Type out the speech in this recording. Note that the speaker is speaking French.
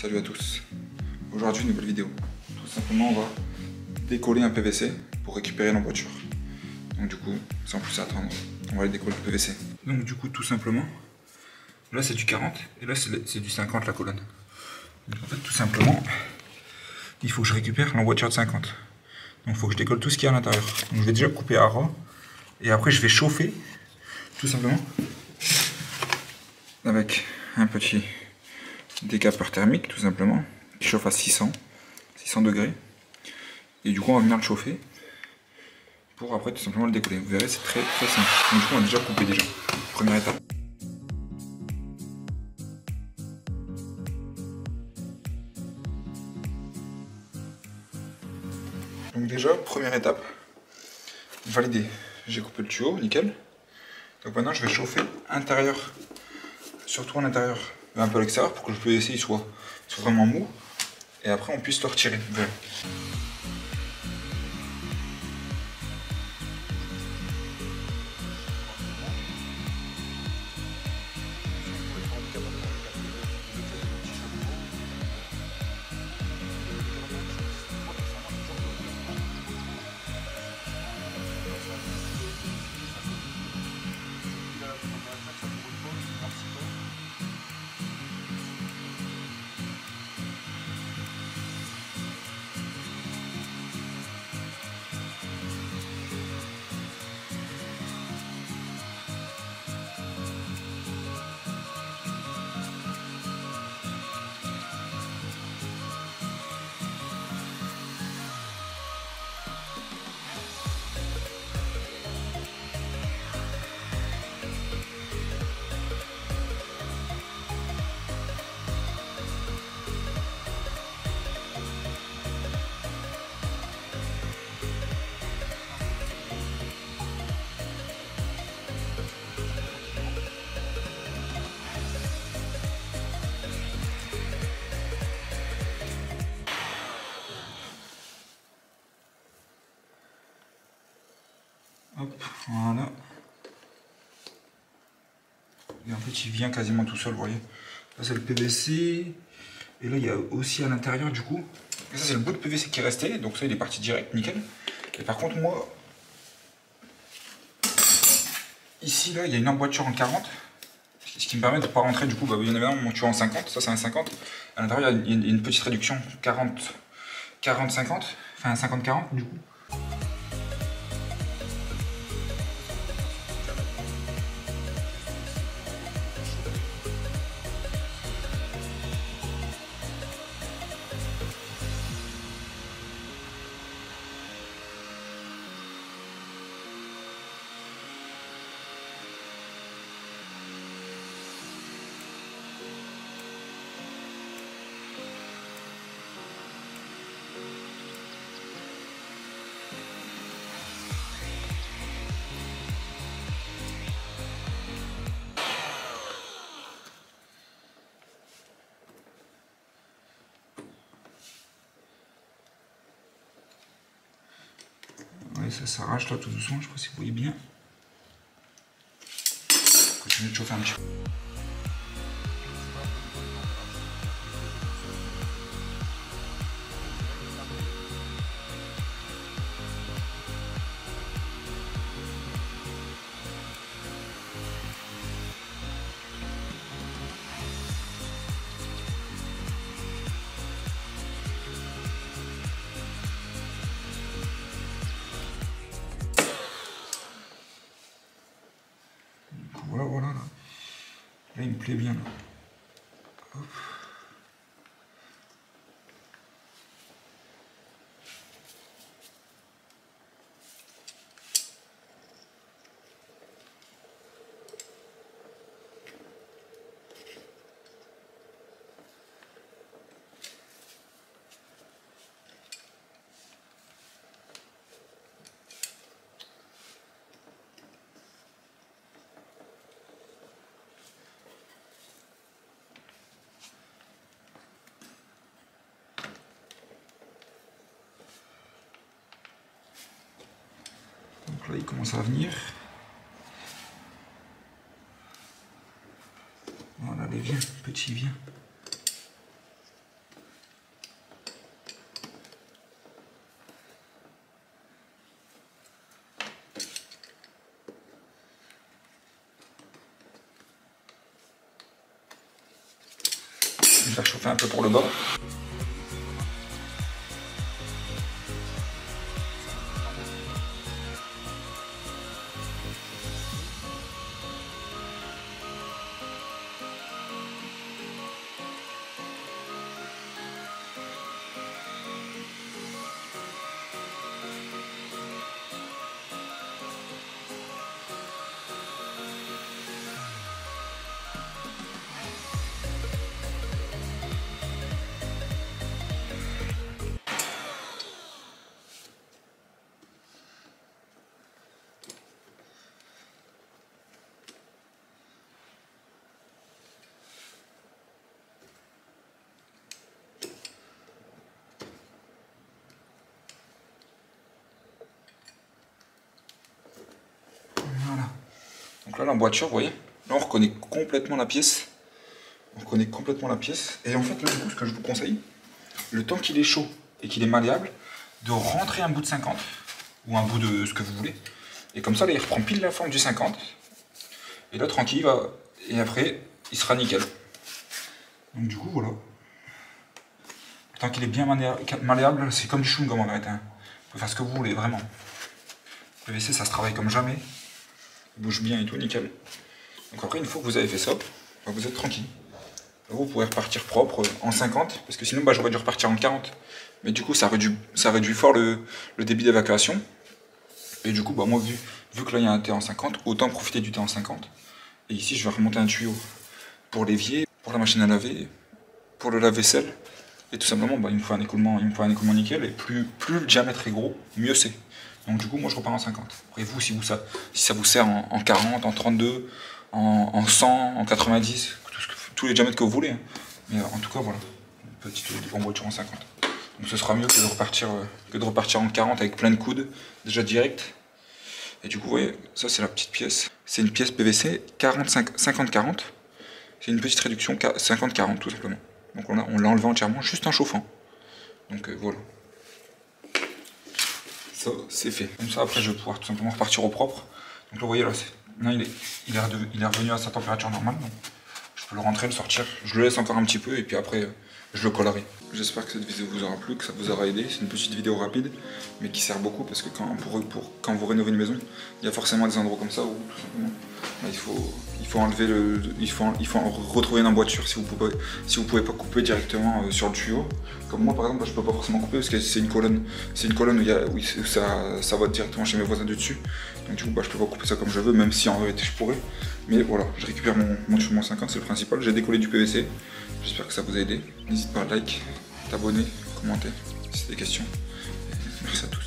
Salut à tous. Aujourd'hui, nouvelle vidéo. Tout simplement, on va décoller un PVC pour récupérer la voiture. Donc du coup, sans plus attendre, on va aller décoller le PVC. Donc du coup, tout simplement, là c'est du 40 et là c'est du 50 la colonne. Donc en fait, tout simplement, il faut que je récupère la voiture de 50. Donc il faut que je décolle tout ce qu'il y a à l'intérieur. Donc je vais déjà couper à ras et après je vais chauffer, tout simplement, avec un petit décapeur thermique, tout simplement, qui chauffe à 600 degrés. Et du coup, on va venir le chauffer pour après tout simplement le décoller. Vous verrez, c'est très simple. Donc du coup, on a déjà coupé déjà. Première étape. Donc déjà, première étape, validé. J'ai coupé le tuyau, nickel. Donc maintenant, je vais chauffer intérieur, surtout à l'intérieur, un peu à l'extérieur, pour que le PVC soit vraiment mou. Et après, on puisse le retirer. Vous verrez. Hop, voilà. Et en fait, il vient quasiment tout seul, vous voyez. Là, c'est le PVC. Et là, il y a aussi à l'intérieur, du coup. Et ça, c'est le bout de PVC qui est resté. Donc ça, il est parti direct, nickel. Et par contre, moi, ici, là, il y a une emboîture en 40. Ce qui me permet de ne pas rentrer, du coup, bah, bien évidemment, mon tuyau en 50. Ça, c'est un 50. À l'intérieur, il y a une petite réduction 40-50. Enfin, 50-40, du coup. Ouais, ça s'arrache là tout doucement, je sais pas si vous voyez bien. Continuez de chauffer un petit peu. Voilà, là. Là, il me plaît bien, là. Hop. Donc là, il commence à venir. Voilà, allez, viens, petit, viens. Je vais faire chauffer un peu pour le bas. Voilà. Donc là, l'emboîture, vous voyez, là on reconnaît complètement la pièce. On reconnaît complètement la pièce. Et en fait, là, du coup, ce que je vous conseille, le temps qu'il est chaud et qu'il est malléable, de rentrer un bout de 50 ou un bout de ce que vous voulez. Et comme ça, là, il reprend pile la forme du 50. Et là, tranquille, il va... et après, il sera nickel. Donc du coup, voilà. Tant qu'il est bien malléable, c'est comme du chewing-gum en vérité. Hein. Vous pouvez faire ce que vous voulez, vraiment. Le PVC, ça se travaille comme jamais. Il bouge bien et tout, nickel. Donc après, une fois que vous avez fait ça, vous êtes tranquille. Vous pourrez repartir propre en 50, parce que sinon j'aurais dû repartir en 40. Mais du coup ça réduit fort le débit d'évacuation. Et du coup moi vu que là il y a un thé en 50, autant profiter du thé en 50. Et ici je vais remonter un tuyau pour l'évier, pour la machine à laver, pour le lave-vaisselle. Et tout simplement il me faut un écoulement nickel, et plus le diamètre est gros, mieux c'est. Donc du coup moi je repars en 50. Après vous, si ça vous sert en 40, en 32, en 100, en 90, tous les diamètres que vous voulez, hein. Mais en tout cas voilà, une petite emboîture en 50. Donc ce sera mieux que de repartir en 40 avec plein de coudes, déjà direct. Et du coup vous voyez, ça c'est la petite pièce. C'est une pièce PVC 50-40. C'est une petite réduction 50-40 tout simplement. Donc on l'a enlevé entièrement juste en chauffant. Donc voilà. Ça c'est fait. Comme ça après je vais pouvoir tout simplement repartir au propre. Donc là vous voyez là, il est revenu à sa température normale. Donc je peux le rentrer, le sortir. Je le laisse encore un petit peu et puis après je le collerai. J'espère que cette vidéo vous aura plu, que ça vous aura aidé. C'est une petite vidéo rapide mais qui sert beaucoup parce que quand vous rénovez une maison, il y a forcément des endroits comme ça où tout simplement il faut enlever il faut retrouver une emboîture si vous pouvez pas couper directement sur le tuyau. Comme moi par exemple, je peux pas forcément couper parce que c'est une colonne où ça va directement chez mes voisins du dessus. Donc du coup je peux pas couper ça comme je veux, même si en vérité je pourrais. Mais voilà, je récupère mon chauffement 50, c'est le principal. J'ai décollé du PVC. J'espère que ça vous a aidé. N'hésite pas à like, t'abonner, commenter si c'est des questions. Et merci à tous.